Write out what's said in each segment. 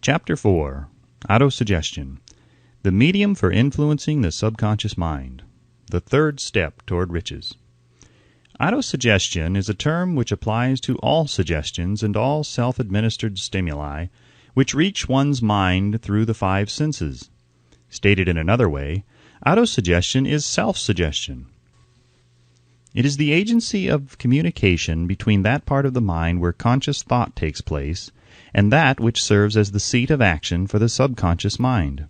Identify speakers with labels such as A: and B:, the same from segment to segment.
A: Chapter 4. Autosuggestion. The medium for influencing the subconscious mind. The third step toward riches. Autosuggestion is a term which applies to all suggestions and all self-administered stimuli which reach one's mind through the five senses. Stated in another way, autosuggestion is self-suggestion. It is the agency of communication between that part of the mind where conscious thought takes place and that which serves as the seat of action for the subconscious mind.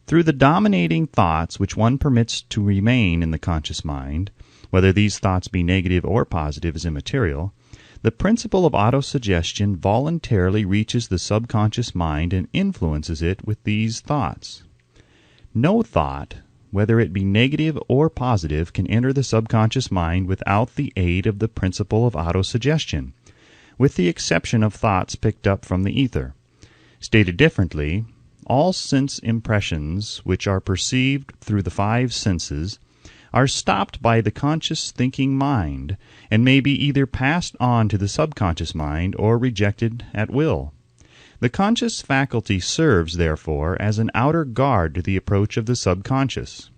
A: Through the dominating thoughts which one permits to remain in the conscious mind, whether these thoughts be negative or positive is immaterial, the principle of autosuggestion voluntarily reaches the subconscious mind and influences it with these thoughts. No thought, whether it be negative or positive, can enter the subconscious mind without the aid of the principle of autosuggestion, with the exception of thoughts picked up from the ether. Stated differently, all sense impressions which are perceived through the five senses are stopped by the conscious thinking mind and may be either passed on to the subconscious mind or rejected at will. The conscious faculty serves, therefore, as an outer guard to the approach of the subconscious.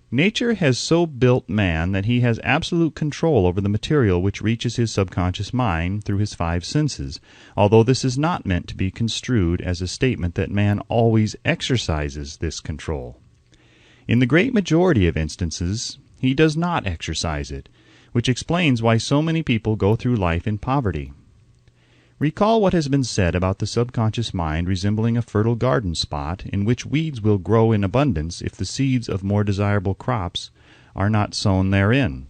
A: Nature has so built man that he has absolute control over the material which reaches his subconscious mind through his five senses, although this is not meant to be construed as a statement that man always exercises this control. In the great majority of instances, he does not exercise it, which explains why so many people go through life in poverty. Recall what has been said about the subconscious mind resembling a fertile garden spot in which weeds will grow in abundance if the seeds of more desirable crops are not sown therein.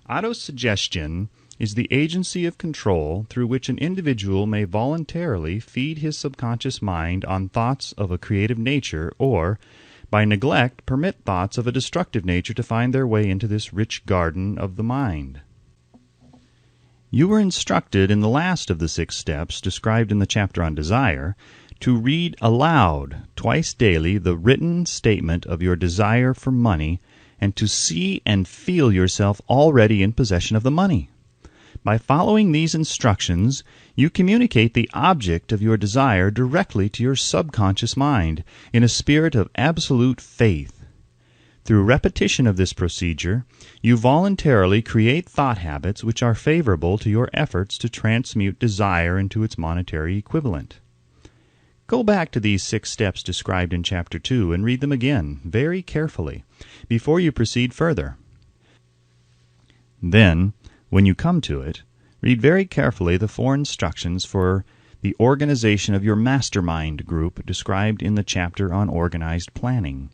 A: Autosuggestion is the agency of control through which an individual may voluntarily feed his subconscious mind on thoughts of a creative nature or, by neglect, permit thoughts of a destructive nature to find their way into this rich garden of the mind. You were instructed in the last of the 6 steps described in the chapter on desire to read aloud twice daily the written statement of your desire for money and to see and feel yourself already in possession of the money. By following these instructions, you communicate the object of your desire directly to your subconscious mind in a spirit of absolute faith. Through repetition of this procedure, you voluntarily create thought habits which are favorable to your efforts to transmute desire into its monetary equivalent. Go back to these 6 steps described in Chapter 2 and read them again, very carefully, before you proceed further. Then, when you come to it, read very carefully the 4 instructions for the organization of your mastermind group described in the chapter on organized planning.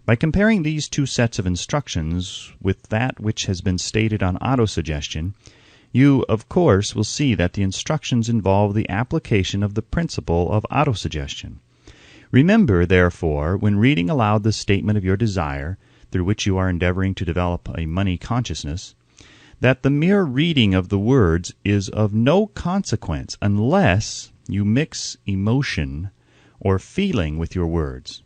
A: By comparing these 2 sets of instructions with that which has been stated on autosuggestion, you, of course, will see that the instructions involve the application of the principle of autosuggestion. Remember, therefore, when reading aloud the statement of your desire, through which you are endeavoring to develop a money consciousness, that the mere reading of the words is of no consequence unless you mix emotion or feeling with your words.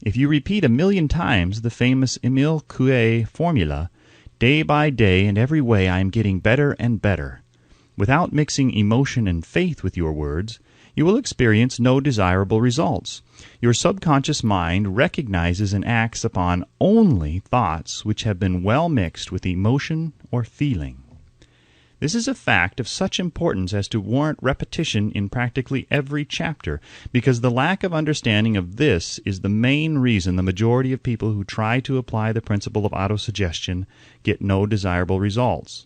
A: If you repeat 1,000,000 times the famous Emile Coué formula, day by day and every way I am getting better and better, without mixing emotion and faith with your words, you will experience no desirable results. Your subconscious mind recognizes and acts upon only thoughts which have been well mixed with emotion or feeling. This is a fact of such importance as to warrant repetition in practically every chapter, because the lack of understanding of this is the main reason the majority of people who try to apply the principle of autosuggestion get no desirable results.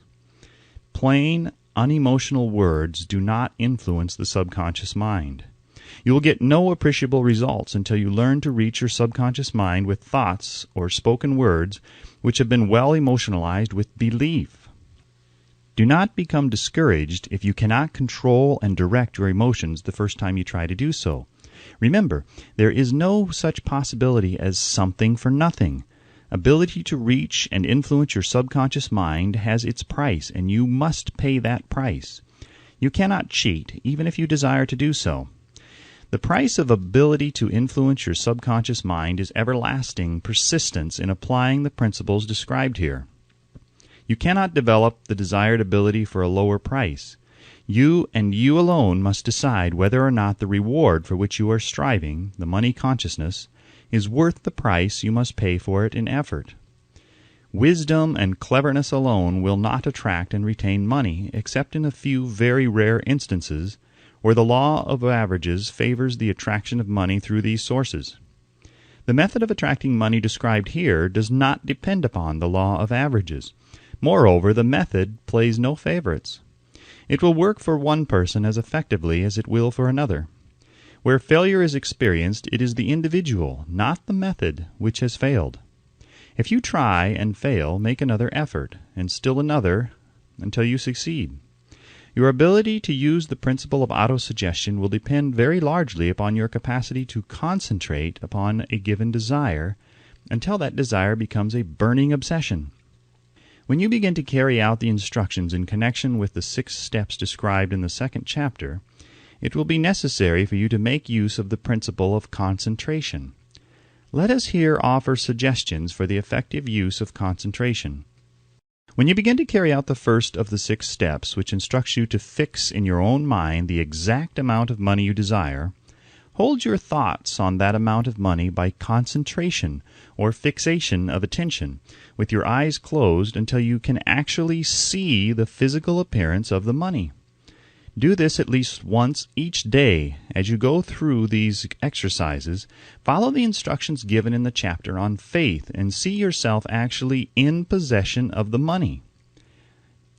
A: Plain, unemotional words do not influence the subconscious mind. You will get no appreciable results until you learn to reach your subconscious mind with thoughts or spoken words which have been well emotionalized with belief. Do not become discouraged if you cannot control and direct your emotions the first time you try to do so. Remember, there is no such possibility as something for nothing. Ability to reach and influence your subconscious mind has its price, and you must pay that price. You cannot cheat, even if you desire to do so. The price of ability to influence your subconscious mind is everlasting persistence in applying the principles described here. You cannot develop the desired ability for a lower price. You and you alone must decide whether or not the reward for which you are striving, the money consciousness, is worth the price you must pay for it in effort. Wisdom and cleverness alone will not attract and retain money, except in a few very rare instances where the law of averages favors the attraction of money through these sources. The method of attracting money described here does not depend upon the law of averages. Moreover, the method plays no favorites. It will work for one person as effectively as it will for another. Where failure is experienced, it is the individual, not the method, which has failed. If you try and fail, make another effort, and still another, until you succeed. Your ability to use the principle of autosuggestion will depend very largely upon your capacity to concentrate upon a given desire until that desire becomes a burning obsession. When you begin to carry out the instructions in connection with the 6 steps described in the 2nd chapter, it will be necessary for you to make use of the principle of concentration. Let us here offer suggestions for the effective use of concentration. When you begin to carry out the first of the 6 steps, which instructs you to fix in your own mind the exact amount of money you desire, hold your thoughts on that amount of money by concentration or fixation of attention, with your eyes closed until you can actually see the physical appearance of the money. Do this at least once each day. As you go through these exercises, follow the instructions given in the chapter on faith and see yourself actually in possession of the money.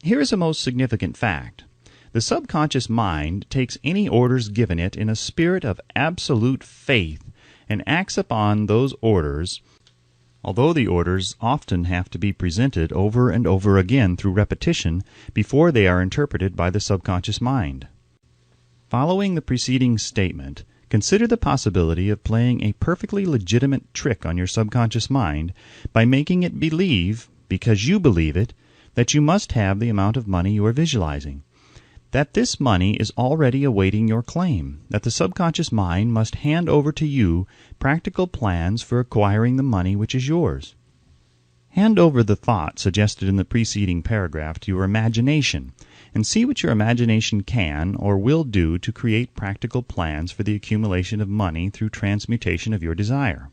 A: Here is a most significant fact. The subconscious mind takes any orders given it in a spirit of absolute faith and acts upon those orders, although the orders often have to be presented over and over again through repetition before they are interpreted by the subconscious mind. Following the preceding statement, consider the possibility of playing a perfectly legitimate trick on your subconscious mind by making it believe, because you believe it, that you must have the amount of money you are visualizing, that this money is already awaiting your claim, that the subconscious mind must hand over to you practical plans for acquiring the money which is yours. Hand over the thought suggested in the preceding paragraph to your imagination, and see what your imagination can or will do to create practical plans for the accumulation of money through transmutation of your desire.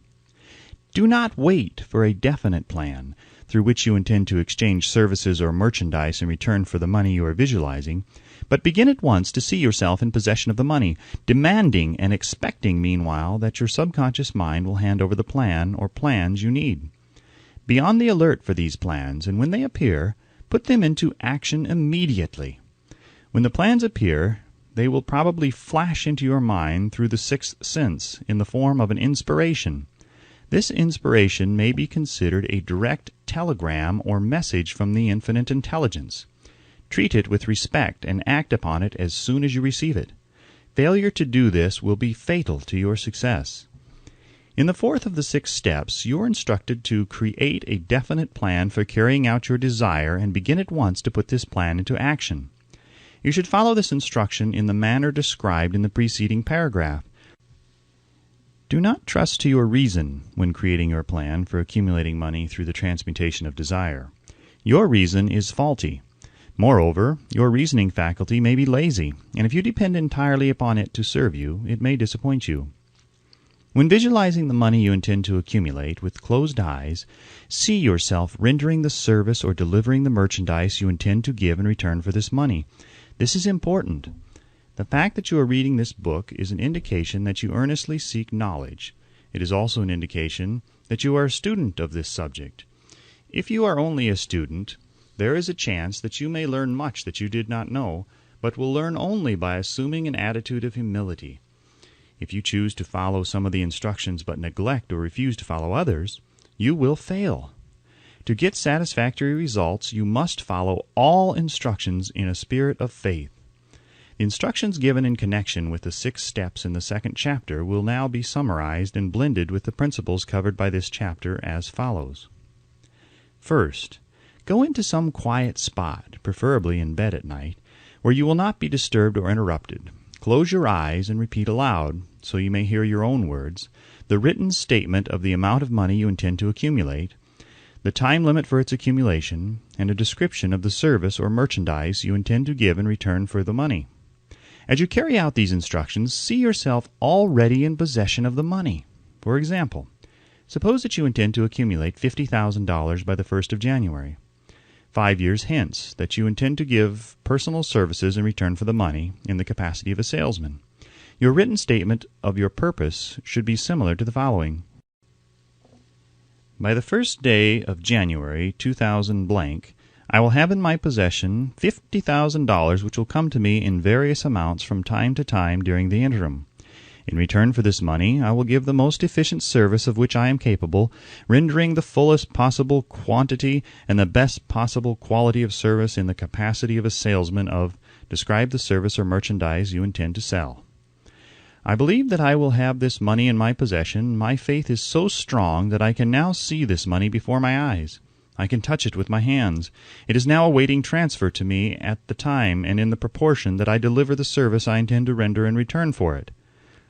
A: Do not wait for a definite plan through which you intend to exchange services or merchandise in return for the money you are visualizing, but begin at once to see yourself in possession of the money, demanding and expecting meanwhile that your subconscious mind will hand over the plan or plans you need. Be on the alert for these plans, and when they appear, put them into action immediately. When the plans appear, they will probably flash into your mind through the 6th sense in the form of an inspiration. This inspiration may be considered a direct telegram or message from the infinite intelligence. Treat it with respect and act upon it as soon as you receive it. Failure to do this will be fatal to your success. In the 4th of the 6 steps, you are instructed to create a definite plan for carrying out your desire and begin at once to put this plan into action. You should follow this instruction in the manner described in the preceding paragraph. Do not trust to your reason when creating your plan for accumulating money through the transmutation of desire. Your reason is faulty. Moreover, your reasoning faculty may be lazy, and if you depend entirely upon it to serve you, it may disappoint you. When visualizing the money you intend to accumulate with closed eyes, see yourself rendering the service or delivering the merchandise you intend to give in return for this money. This is important. The fact that you are reading this book is an indication that you earnestly seek knowledge. It is also an indication that you are a student of this subject. If you are only a student, there is a chance that you may learn much that you did not know, but will learn only by assuming an attitude of humility. If you choose to follow some of the instructions but neglect or refuse to follow others, you will fail. To get satisfactory results, you must follow all instructions in a spirit of faith. The instructions given in connection with the 6 steps in the 2nd chapter will now be summarized and blended with the principles covered by this chapter as follows. First, go into some quiet spot, preferably in bed at night, where you will not be disturbed or interrupted. Close your eyes and repeat aloud, so you may hear your own words, the written statement of the amount of money you intend to accumulate, the time limit for its accumulation, and a description of the service or merchandise you intend to give in return for the money. As you carry out these instructions, see yourself already in possession of the money. For example, suppose that you intend to accumulate $50,000 by the 1st of January. 5 years hence, that you intend to give personal services in return for the money in the capacity of a salesman. Your written statement of your purpose should be similar to the following. By the 1st day of January 2000 blank, I will have in my possession $50,000 which will come to me in various amounts from time to time during the interim. In return for this money, I will give the most efficient service of which I am capable, rendering the fullest possible quantity and the best possible quality of service in the capacity of a salesman of, describe the service or merchandise you intend to sell. I believe that I will have this money in my possession. My faith is so strong that I can now see this money before my eyes. I can touch it with my hands. It is now awaiting transfer to me at the time and in the proportion that I deliver the service I intend to render in return for it.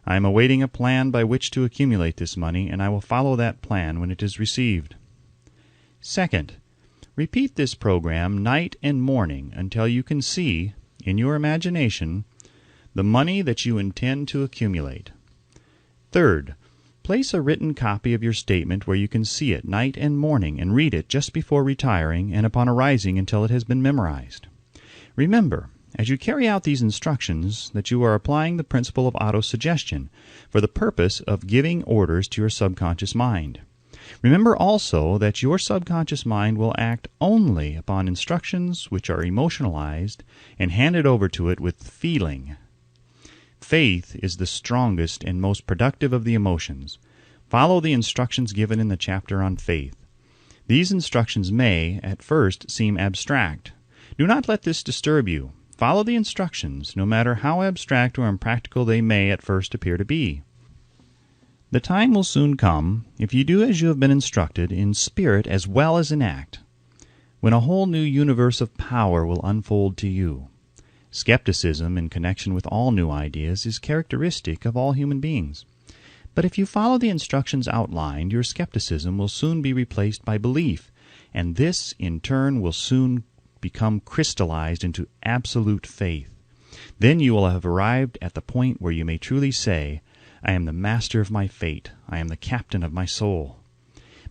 A: I am awaiting a plan by which to accumulate this money, and I will follow that plan when it is received. Second, repeat this program night and morning until you can see, in your imagination, the money that you intend to accumulate. Third, place a written copy of your statement where you can see it night and morning and read it just before retiring and upon arising until it has been memorized. Remember, as you carry out these instructions, that you are applying the principle of autosuggestion for the purpose of giving orders to your subconscious mind. Remember also that your subconscious mind will act only upon instructions which are emotionalized and handed over to it with feeling. Faith is the strongest and most productive of the emotions. Follow the instructions given in the chapter on faith. These instructions may, at first, seem abstract. Do not let this disturb you. Follow the instructions, no matter how abstract or impractical they may at first appear to be. The time will soon come, if you do as you have been instructed, in spirit as well as in act, when a whole new universe of power will unfold to you. Skepticism in connection with all new ideas is characteristic of all human beings. But if you follow the instructions outlined, your skepticism will soon be replaced by belief, and this, in turn, will soon become crystallized into absolute faith. Then you will have arrived at the point where you may truly say, I am the master of my fate. I am the captain of my soul.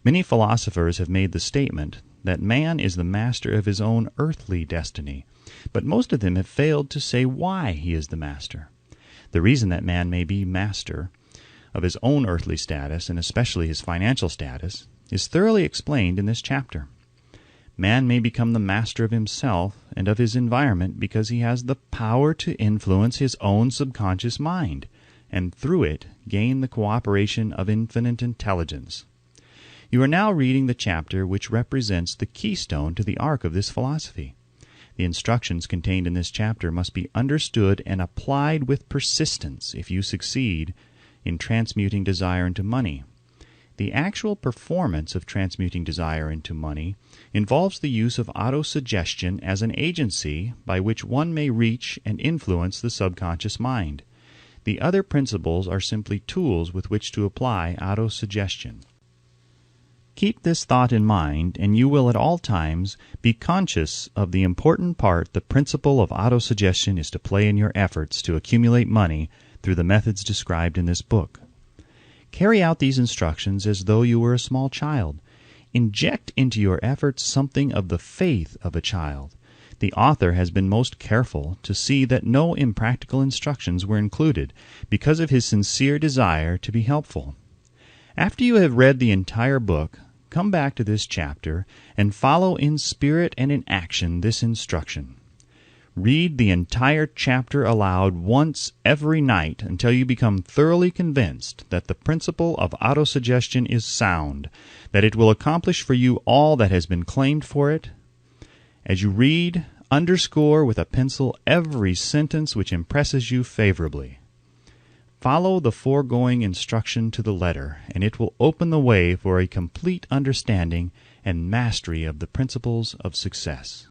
A: Many philosophers have made the statement that man is the master of his own earthly destiny, but most of them have failed to say why he is the master. The reason that man may be master of his own earthly status, and especially his financial status, is thoroughly explained in this chapter. Man may become the master of himself and of his environment because he has the power to influence his own subconscious mind, and through it gain the cooperation of infinite intelligence. You are now reading the chapter which represents the keystone to the arc of this philosophy. The instructions contained in this chapter must be understood and applied with persistence if you succeed in transmuting desire into money. The actual performance of transmuting desire into money involves the use of autosuggestion as an agency by which one may reach and influence the subconscious mind. The other principles are simply tools with which to apply autosuggestion. Keep this thought in mind, and you will at all times be conscious of the important part the principle of autosuggestion is to play in your efforts to accumulate money through the methods described in this book. Carry out these instructions as though you were a small child. Inject into your efforts something of the faith of a child. The author has been most careful to see that no impractical instructions were included because of his sincere desire to be helpful. After you have read the entire book, come back to this chapter and follow in spirit and in action this instruction. Read the entire chapter aloud once every night until you become thoroughly convinced that the principle of autosuggestion is sound, that it will accomplish for you all that has been claimed for it. As you read, underscore with a pencil every sentence which impresses you favorably. Follow the foregoing instruction to the letter, and it will open the way for a complete understanding and mastery of the principles of success.